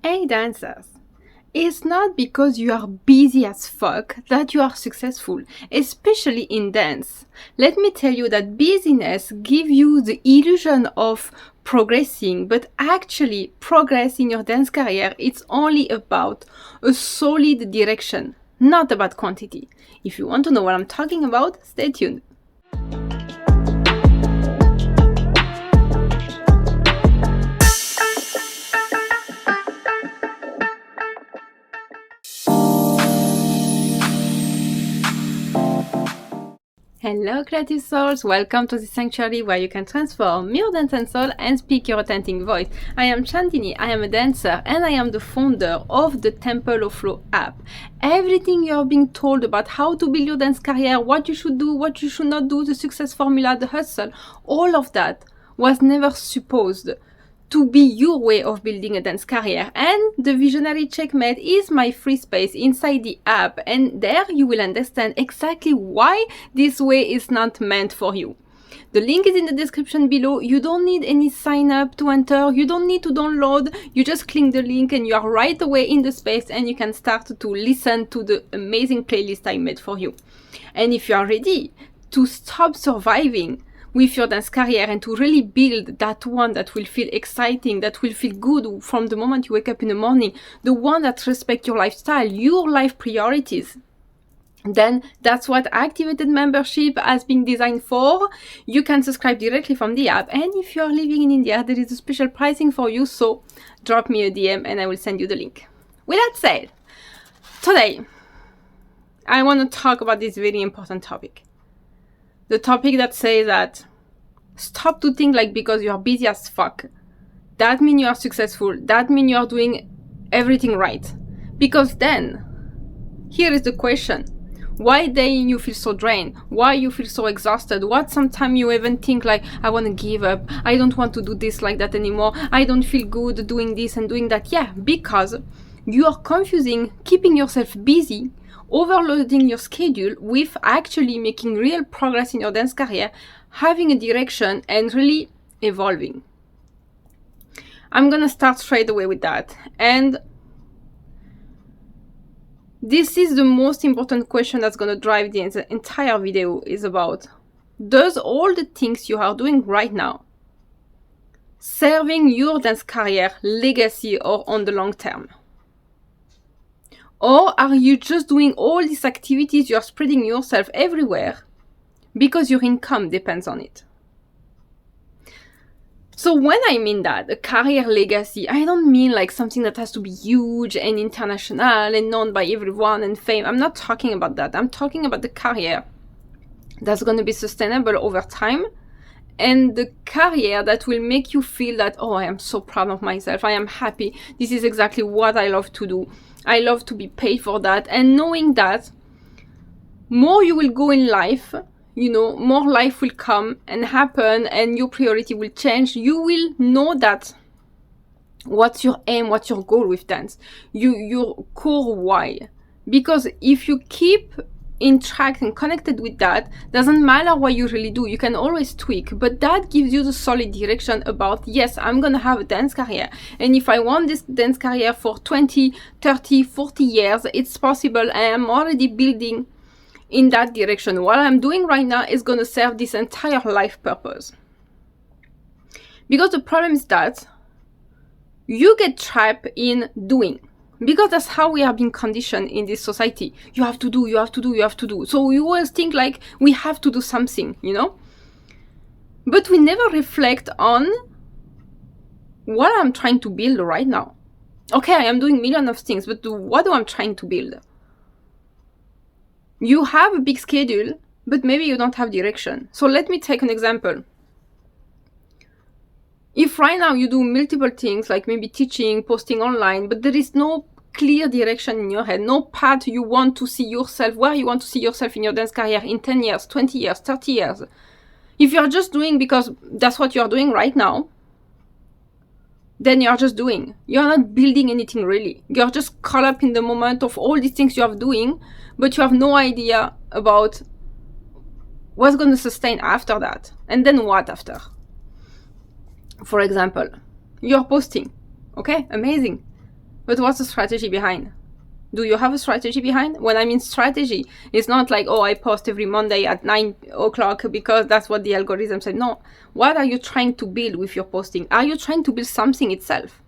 Hey dancers! It's not because you are busy as fuck that you are successful, especially in dance. Let me tell you that busyness gives you the illusion of progressing, but actually progress in your dance career, it's only about a solid direction, not about quantity. If you want to know what I'm talking about, stay tuned. Hello creative souls, welcome to the sanctuary where you can transform your dance and soul and speak your authentic voice. I am Chandini, I am a dancer and I am the founder of the Temple of Flow app. Everything you're being told about how to build your dance career, what you should do, what you should not do, the success formula, the hustle, all of that was never supposed to be your way of building a dance career. And the Visionary Checkmate is my free space inside the app, and there you will understand exactly why this way is not meant for you. The link is in the description below. You don't need any sign up to enter. You don't need to download. You just click the link and you are right away in the space and you can start to listen to the amazing playlist I made for you. And if you are ready to stop surviving with your dance career and to really build that one that will feel exciting, that will feel good from the moment you wake up in the morning, the one that respects your lifestyle, your life priorities, then that's what Activated Membership has been designed for. You can subscribe directly from the app, and if you're living in India, there is a special pricing for you, so drop me a DM and I will send you the link. With that said, today I want to talk about this very important topic. The topic that says that stop to think like because you are busy as fuck, that means you are successful, that means you are doing everything right. Because then, here is the question. Why then you feel so drained? Why you feel so exhausted? What sometimes you even think like, I want to give up. I don't want to do this like that anymore. I don't feel good doing this and doing that. Yeah, because you are confusing keeping yourself busy, overloading your schedule with actually making real progress in your dance career, having a direction and really evolving. I'm gonna start straight away with that. And this is the most important question that's gonna drive the entire video, is about, does all the things you are doing right now serving your dance career legacy or on the long term? Or are you just doing all these activities, you're spreading yourself everywhere because your income depends on it? So when I mean that, a career legacy, I don't mean like something that has to be huge and international and known by everyone and fame. I'm not talking about that. I'm talking about the career that's going to be sustainable over time, and the career that will make you feel that, oh, I am so proud of myself. I am happy. This is exactly what I love to do. I love to be paid for that. And knowing that more you will go in life, more life will come and happen and your priority will change. You will know that what's your aim, what's your goal with dance, your core why. Because if you keep in track and connected with that, doesn't matter what you really do, you can always tweak, but that gives you the solid direction about, yes, I'm gonna have a dance career, and if I want this dance career for 20, 30, 40 years, it's possible. I am already building in that direction. What I'm doing right now is gonna serve this entire life purpose. Because the problem is that you get trapped in doing. Because that's how we are being conditioned in this society. You have to do, you have to do, you have to do. So we always think like we have to do something, But we never reflect on what I'm trying to build right now. Okay, I am doing millions of things, but what do I'm trying to build? You have a big schedule, but maybe you don't have direction. So let me take an example. If right now you do multiple things, like maybe teaching, posting online, but there is no clear direction in your head, no path you want to see yourself, where you want to see yourself in your dance career in 10 years, 20 years, 30 years. If you're just doing because that's what you're doing right now, then you're just doing. You're not building anything really. You're just caught up in the moment of all these things you are doing, but you have no idea about what's going to sustain after that. And then what after? For example, you're posting. Okay, amazing. But what's the strategy behind? Do you have a strategy behind? When I mean strategy, it's not like, oh, I post every Monday at 9 o'clock because that's what the algorithm said. No. What are you trying to build with your posting? Are you trying to build something itself?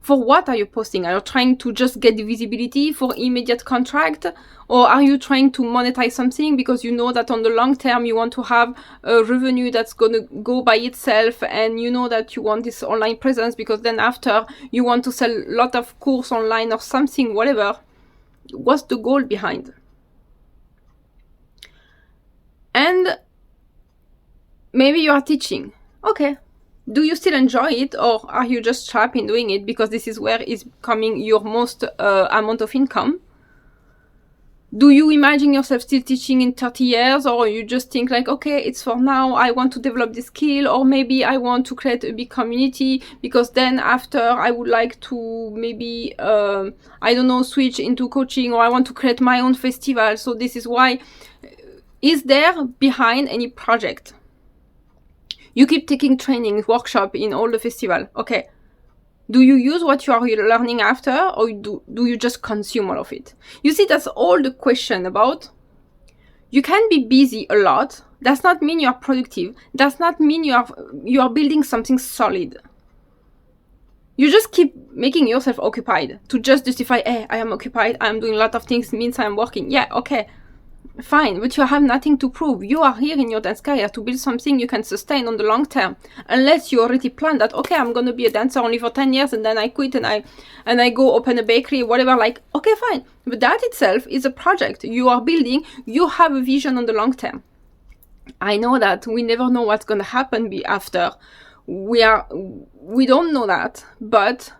For what are you posting? Are you trying to just get the visibility for immediate contract? Or are you trying to monetize something because you know that on the long term you want to have a revenue that's going to go by itself, and you know that you want this online presence because then after you want to sell a lot of course online or something, whatever. What's the goal behind? And maybe you are teaching. Okay. Do you still enjoy it, or are you just trapped in doing it because this is where is coming your most amount of income? Do you imagine yourself still teaching in 30 years, or you just think like, okay, it's for now, I want to develop this skill, or maybe I want to create a big community because then after I would like to maybe, I don't know, switch into coaching, or I want to create my own festival. So this is why. Is there behind any project? You keep taking trainings, workshop in all the festival. Okay. Do you use what you are learning after, or do you just consume all of it? You see, that's all the question about. You can be busy a lot. Does not mean you are productive. Does not mean you are building something solid. You just keep making yourself occupied to just justify, hey, I am occupied, I am doing a lot of things, means I am working. Yeah, okay. Fine, but you have nothing to prove. You are here in your dance career to build something you can sustain on the long term. Unless you already plan that, okay, I'm going to be a dancer only for 10 years and then I quit and I go open a bakery, whatever, like, okay, fine. But that itself is a project you are building. You have a vision on the long term. I know that we never know what's going to happen after. We don't know that, but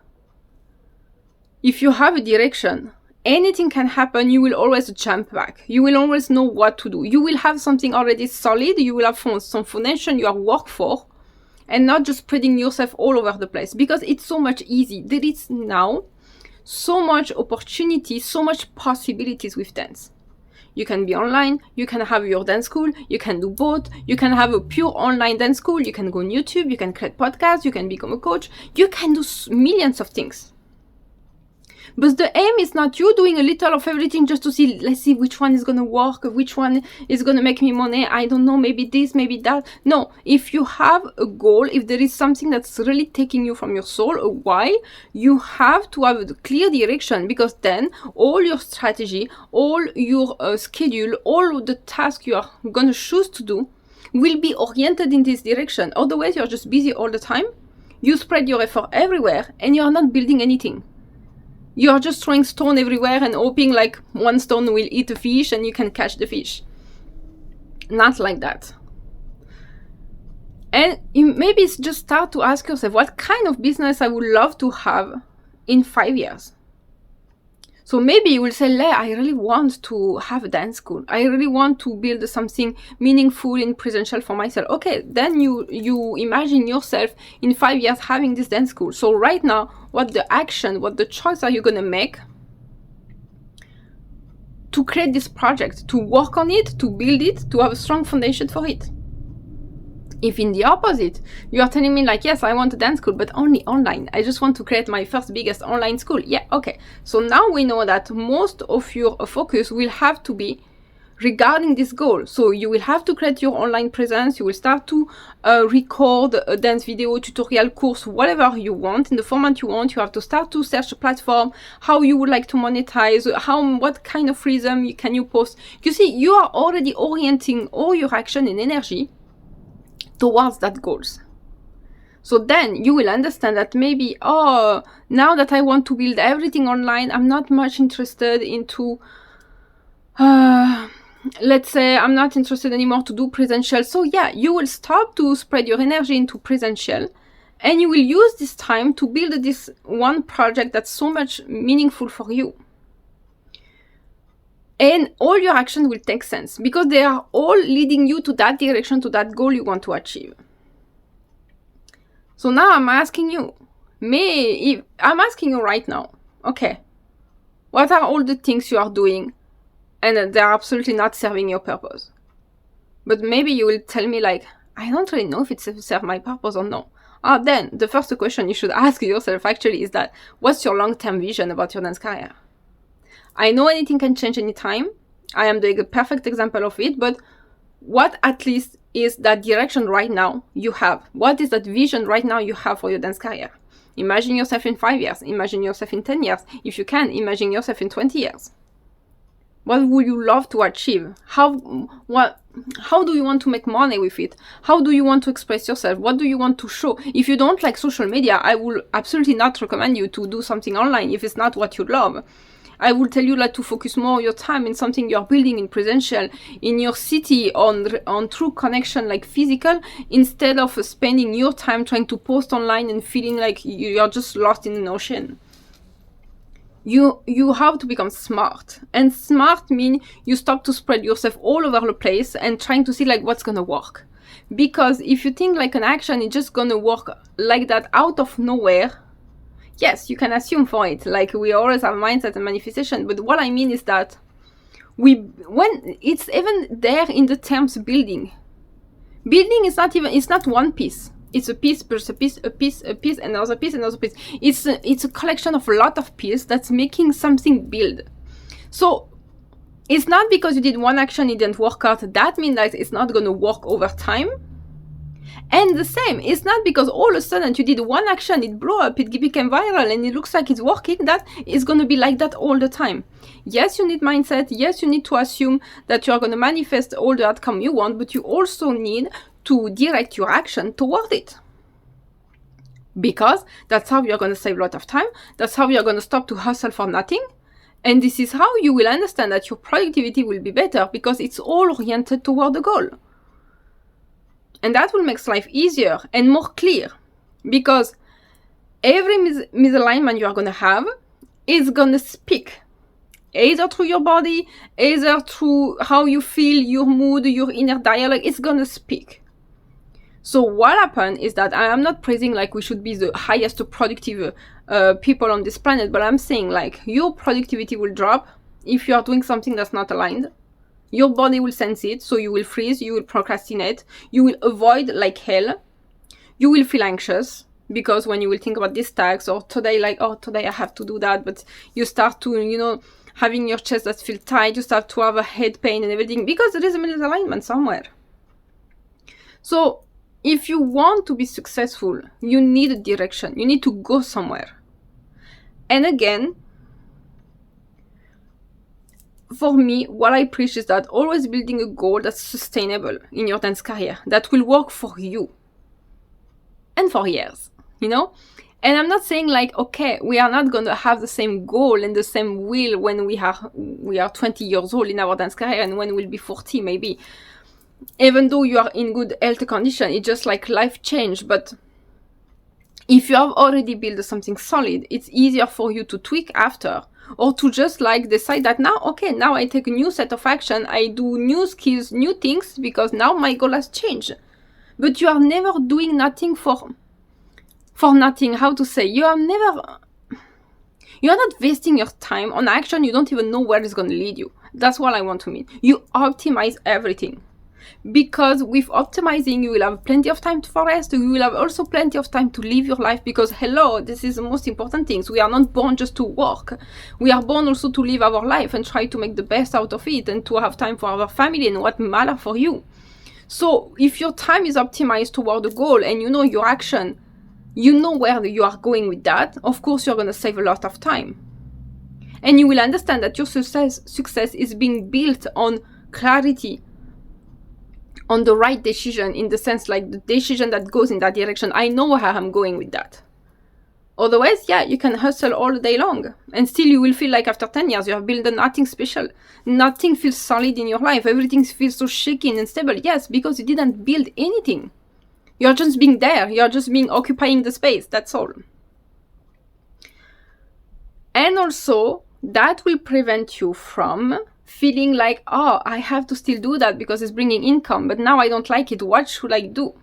if you have a direction, anything can happen. You will always jump back. You will always know what to do. You will have something already solid. You will have some foundation you have worked for, and not just spreading yourself all over the place, because it's so much easy. There is now so much opportunity, so much possibilities with dance. You can be online, you can have your dance school, you can do both, you can have a pure online dance school, you can go on YouTube, you can create podcasts, you can become a coach, you can do millions of things. But the aim is not you doing a little of everything just to see, let's see which one is going to work, which one is going to make me money, I don't know, maybe this, maybe that. No, if you have a goal, if there is something that's really taking you from your soul, a why, you have to have a clear direction, because then all your strategy, all your schedule, all the tasks you are going to choose to do will be oriented in this direction. Otherwise, you're just busy all the time. You spread your effort everywhere and you are not building anything. You are just throwing stone everywhere and hoping like one stone will eat a fish and you can catch the fish. Not like that. And you maybe just start to ask yourself, what kind of business I would love to have in 5 years? So maybe you will say, I really want to have a dance school. I really want to build something meaningful in presential for myself. Okay, then you imagine yourself in 5 years having this dance school. So right now, what the choice are you going to make to create this project, to work on it, to build it, to have a strong foundation for it? If in the opposite, you are telling me like, yes, I want a dance school, but only online. I just want to create my first biggest online school. Yeah, okay. So now we know that most of your focus will have to be regarding this goal. So you will have to create your online presence. You will start to record a dance video, tutorial, course, whatever you want, in the format you want. You have to start to search a platform, how you would like to monetize, what kind of rhythm can you post. You see, you are already orienting all your action and energy towards that goals. So then you will understand that maybe, now that I want to build everything online, I'm not much interested into, let's say I'm not interested anymore to do presential. So yeah, you will stop to spread your energy into presential, and you will use this time to build this one project that's so much meaningful for you. And all your actions will take sense because they are all leading you to that direction, to that goal you want to achieve. So now I'm asking you, right now, okay, what are all the things you are doing and they're absolutely not serving your purpose? But maybe you will tell me like, I don't really know if it serves my purpose or no. then the first question you should ask yourself actually is that, what's your long-term vision about your dance career? I know anything can change anytime. I am the perfect example of it, but what at least is that direction right now you have? What is that vision right now you have for your dance career? Imagine yourself in 5 years. Imagine yourself in 10 years. If you can, imagine yourself in 20 years. What would you love to achieve? How do you want to make money with it? How do you want to express yourself? What do you want to show? If you don't like social media, I will absolutely not recommend you to do something online if it's not what you love. I will tell you like to focus more your time in something you're building in presential, in your city, on true connection, like physical, instead of spending your time trying to post online and feeling like you're just lost in an ocean. You have to become smart. And smart means you stop to spread yourself all over the place and trying to see like what's gonna work. Because if you think like an action is just gonna work like that out of nowhere, yes, you can assume for it. Like we always have mindset and manifestation. But what I mean is that when it's even there in the terms building. Building is it's not one piece. It's a piece, plus a piece, another piece, another piece. It's a collection of a lot of pieces that's making something build. So it's not because you did one action, it didn't work out. That means that it's not going to work over time. And the same, it's not because all of a sudden you did one action, it blew up, it became viral, and it looks like it's working, that is going to be like that all the time. Yes, you need mindset. Yes, you need to assume that you are going to manifest all the outcome you want, but you also need to direct your action toward it. Because that's how you're going to save a lot of time. That's how you're going to stop to hustle for nothing. And this is how you will understand that your productivity will be better, because it's all oriented toward the goal. And that will make life easier and more clear, because every misalignment you are going to have is going to speak, either through your body, either through how you feel, your mood, your inner dialogue. It's going to speak. So what happened is that I am not praising like we should be the highest productive people on this planet, but I'm saying like your productivity will drop if you are doing something that's not aligned. Your body will sense it, so you will freeze, you will procrastinate, you will avoid like hell, you will feel anxious, because when you will think about this task, or today like, oh, today I have to do that, but you start to, having your chest that feels tight, you start to have a head pain and everything, because there is a misalignment somewhere. So if you want to be successful, you need a direction, you need to go somewhere. And again, for me, what I preach is that always building a goal that's sustainable in your dance career, that will work for you and for years, And I'm not saying like, okay, we are not going to have the same goal and the same will when we are 20 years old in our dance career, and when we'll be 40 maybe. Even though you are in good health condition, it's just like life change. But if you have already built something solid, it's easier for you to tweak after, or to just like decide that now I take a new set of action, I do new skills, new things, because now my goal has changed. But you are never doing nothing for nothing. How to say? You are not wasting your time on action you don't even know where it's going to lead you. That's what I want to mean. You optimize everything. Because with optimizing, you will have plenty of time for rest. You will have also plenty of time to live your life, because this is the most important thing. We are not born just to work. We are born also to live our life and try to make the best out of it, and to have time for our family and what matters for you. So if your time is optimized toward the goal, and you know your action, you know where you are going with that, of course you're going to save a lot of time. And you will understand that your success is being built on clarity, on the right decision, in the sense like the decision that goes in that direction. I know where I'm going with that. Otherwise, you can hustle all day long, and still you will feel like after 10 years you have built nothing special. Nothing feels solid in your life. Everything feels so shaky and unstable. Yes, because you didn't build anything. You're just being there. You're just occupying the space. That's all. And also, that will prevent you from feeling like, oh, I have to still do that because it's bringing income, but now I don't like it. What should I do?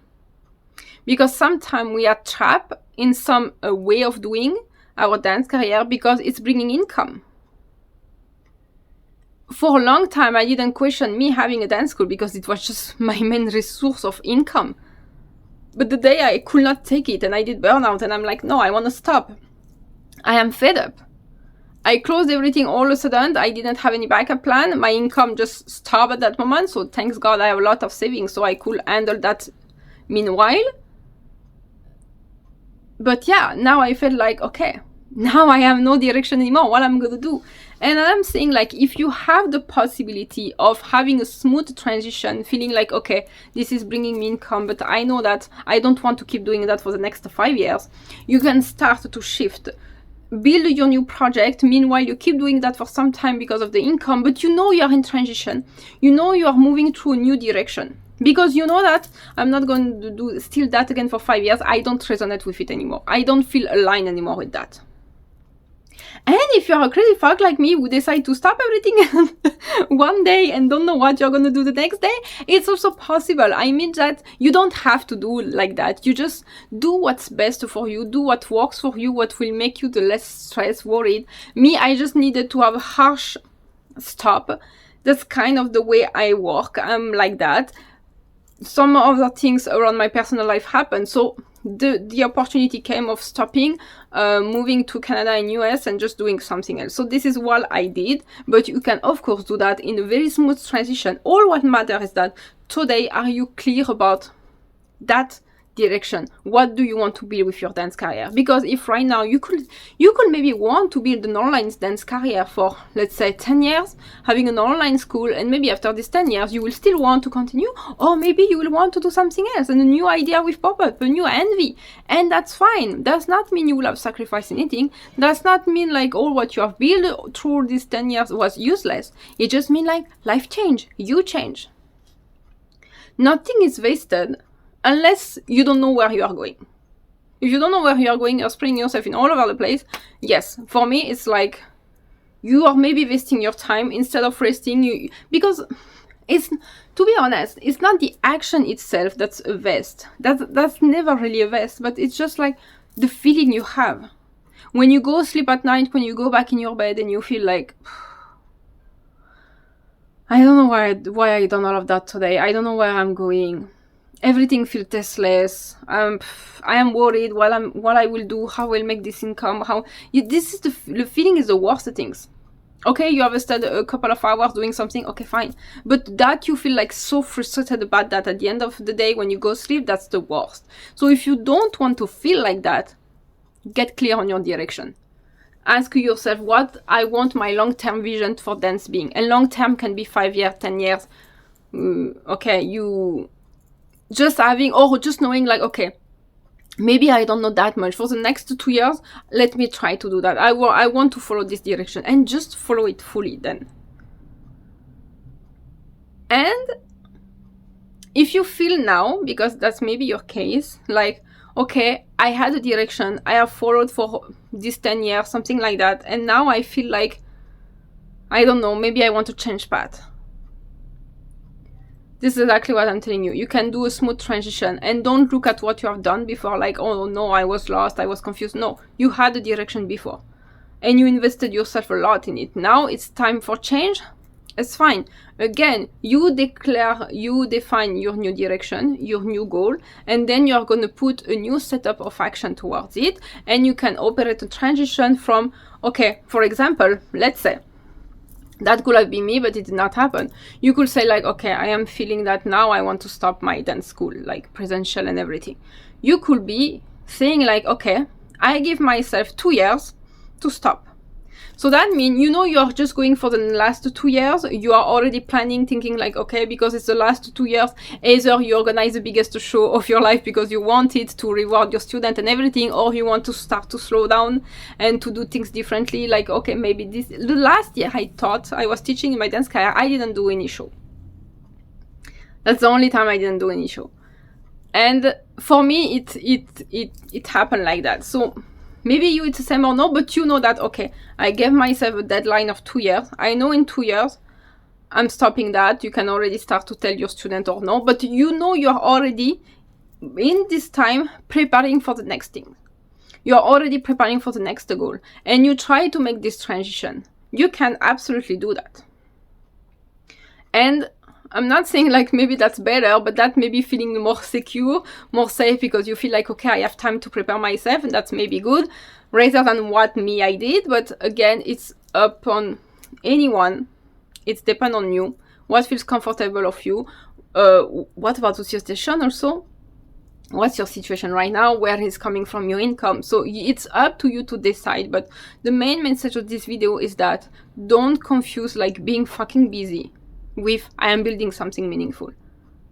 Because sometimes we are trapped in some way of doing our dance career because it's bringing income. For a long time, I didn't question me having a dance school because it was just my main resource of income. But the day I could not take it and I did burnout and I'm like, no, I want to stop. I am fed up. I closed everything all of a sudden. I didn't have any backup plan. My income just stopped at that moment. So thanks God I have a lot of savings so I could handle that meanwhile. But yeah, now I felt like, okay, now I have no direction anymore. What I'm going to do? And I'm saying, like, if you have the possibility of having a smooth transition, feeling like, okay, this is bringing me income, but I know that I don't want to keep doing that for the next 5 years, you can start to shift. Build your new project. Meanwhile, you keep doing that for some time because of the income, but you know you're in transition. You know you are moving through a new direction. Because you know that I'm not going to do still that again for 5 years. I don't resonate with it anymore. I don't feel aligned anymore with that. And if you're a crazy fuck like me who decide to stop everything one day and don't know what you're going to do the next day, it's also possible. I mean that you don't have to do like that. You just do what's best for you, do what works for you, what will make you the less stressed, worried. Me, I just needed to have a harsh stop. That's kind of the way I work. I'm like that. Some other things around my personal life happened. So the opportunity came of stopping, moving to Canada and US and just doing something else. So this is what I did, but you can of course do that in a very smooth transition. All what matters is that today, are you clear about that direction? What do you want to build with your dance career? Because if right now you could maybe want to build an online dance career for, let's say, 10 years, having an online school, and maybe after these 10 years you will still want to continue, or maybe you will want to do something else and a new idea will pop up, a new envy, and that's fine. Does not mean you will have sacrificed anything. Does not mean like all what you have built through these 10 years was useless. It just means like life change, you change. Nothing is wasted unless you don't know where you are going. If you don't know where you are going, you're spreading yourself in all over the place. Yes, for me, it's like you are maybe wasting your time instead of resting. Because it's, to be honest, it's not the action itself that's a waste. That's never really a waste, but it's just like the feeling you have. When you go sleep at night, when you go back in your bed and you feel like, I don't know why I done all of that today. I don't know where I'm going. Everything feels tasteless. I am worried what I will do, how I will make this income, this is the feeling is the worst of things. Okay, you have wasted a couple of hours doing something, okay, fine. But that you feel like so frustrated about that at the end of the day when you go sleep, that's the worst. So if you don't want to feel like that, get clear on your direction. Ask yourself what I want my long-term vision for dance being. And long-term can be 5 years, 10 years. Okay, you just having, or just knowing like, okay, maybe I don't know that much. For the next 2 years, let me try to do that. I want to follow this direction, and just follow it fully then. And if you feel now, because that's maybe your case, like, okay, I had a direction, I have followed for this 10 years, something like that, and now I feel like, I don't know, maybe I want to change path. This is exactly what I'm telling you. You can do a smooth transition, and don't look at what you have done before like, oh no, I was lost, I was confused. No, you had a direction before and you invested yourself a lot in it. Now it's time for change. It's fine. Again, you define your new direction, your new goal, and then you're going to put a new setup of action towards it, and you can operate a transition from, okay, for example, let's say, that could have been me, but it did not happen. You could say like, okay, I am feeling that now I want to stop my dance school, like presential and everything. You could be saying like, okay, I give myself 2 years to stop. So that means, you know, you're just going for the last 2 years. You are already planning, thinking like, okay, because it's the last 2 years, either you organize the biggest show of your life because you wanted to reward your student and everything, or you want to start to slow down and to do things differently. Like, okay, maybe the last year I thought I was teaching in my dance career, I didn't do any show. That's the only time I didn't do any show. And for me, it happened like that. So maybe you it's the same or no, but you know that, okay, I gave myself a deadline of 2 years. I know in 2 years, I'm stopping that. You can already start to tell your student or no, but you know you're already, in this time, preparing for the next thing. You're already preparing for the next goal. And you try to make this transition. You can absolutely do that. And I'm not saying like maybe that's better, but that maybe feeling more secure, more safe, because you feel like, okay, I have time to prepare myself, and that's maybe good, rather than what I did. But again, it's up on anyone. It's depend on you. What feels comfortable of you. What about the situation also? What's your situation right now? Where is coming from your income? So it's up to you to decide. But the main message of this video is that don't confuse like being fucking busy with I am building something meaningful.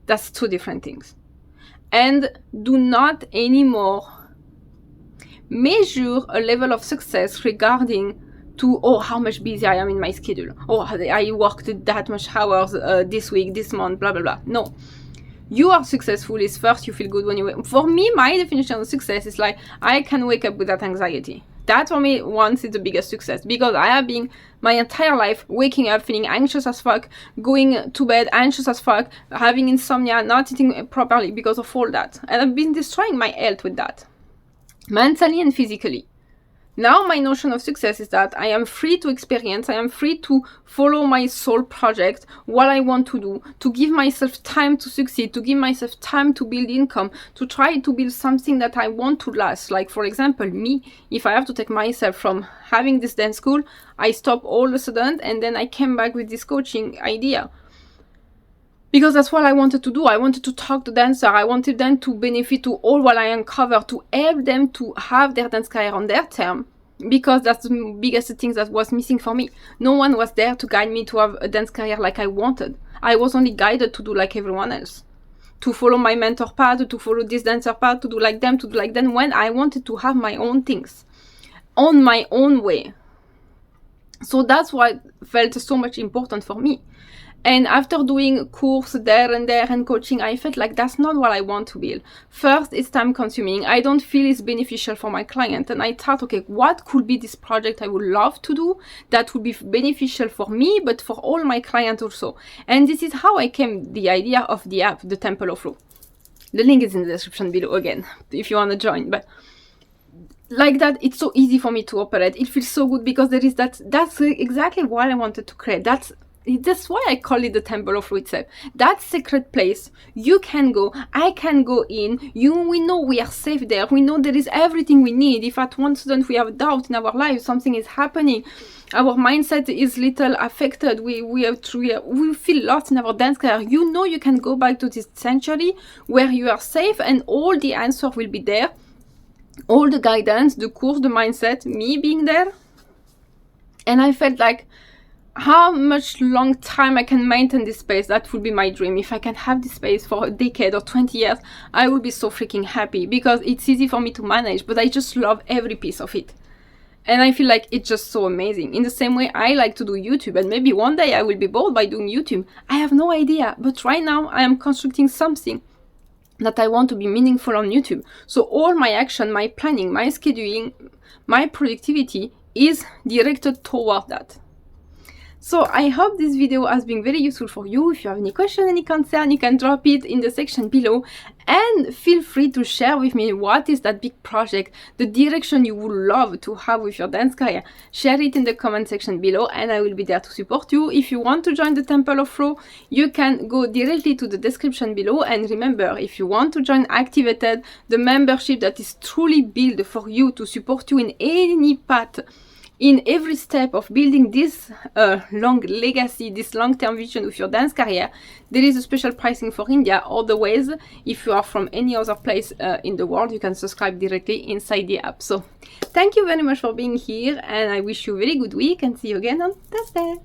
That's two different things. And do not anymore measure a level of success regarding to, oh, how much busy I am in my schedule. Oh, I worked that much hours this week, this month, blah, blah, blah. No. You are successful is first you feel good when you wake. For me, my definition of success is like I can wake up without anxiety. That for me once is the biggest success, because I have been my entire life waking up feeling anxious as fuck, going to bed anxious as fuck, having insomnia, not eating properly because of all that. And I've been destroying my health with that, mentally and physically. Now my notion of success is that I am free to experience, I am free to follow my soul project, what I want to do, to give myself time to succeed, to give myself time to build income, to try to build something that I want to last. Like for example, me, if I have to take myself from having this dance school, I stop all of a sudden and then I came back with this coaching idea. Because that's what I wanted to do. I wanted to talk to dancers. I wanted them to benefit to all what I uncovered, to help them to have their dance career on their term. Because that's the biggest thing that was missing for me. No one was there to guide me to have a dance career like I wanted. I was only guided to do like everyone else. To follow my mentor path, to follow this dancer path, to do like them, to do like them, when I wanted to have my own things. On my own way. So that's what felt so much important for me. And after doing course there and coaching, I felt like that's not what I want to build. First, it's time consuming. I don't feel it's beneficial for my client. And I thought, okay, what could be this project I would love to do that would be beneficial for me, but for all my clients also. And this is how I came the idea of the app, the Temple of Flow. The link is in the description below again, if you want to join. But like that, it's so easy for me to operate. It feels so good because there is that's exactly what I wanted to create. That's why I call it the Temple of Flow itself. That secret place, you can go, I can go in, we know we are safe there, we know there is everything we need. If at one student we have doubt in our life, something is happening, our mindset is little affected, we feel lost in our dance career, you know you can go back to this sanctuary where you are safe and all the answers will be there. All the guidance, the course, the mindset, me being there. And I felt like, how much long time I can maintain this space, that would be my dream. If I can have this space for a decade or 20 years, I will be so freaking happy, because it's easy for me to manage, but I just love every piece of it. And I feel like it's just so amazing. In the same way I like to do YouTube, and maybe one day I will be bored by doing YouTube. I have no idea, but right now I am constructing something that I want to be meaningful on YouTube. So all my action, my planning, my scheduling, my productivity is directed toward that. So I hope this video has been very useful for you. If you have any question, any concern, you can drop it in the section below, and feel free to share with me what is that big project, the direction you would love to have with your dance career. Share it in the comment section below and I will be there to support you. If you want to join the Temple of Flow, you can go directly to the description below. And remember, if you want to join Activated, the membership that is truly built for you to support you in any path, in every step of building this long legacy, this long-term vision with your dance career, there is a special pricing for India. Otherwise, if you are from any other place in the world, you can subscribe directly inside the app. So thank you very much for being here, and I wish you a very good week, and see you again on Thursday.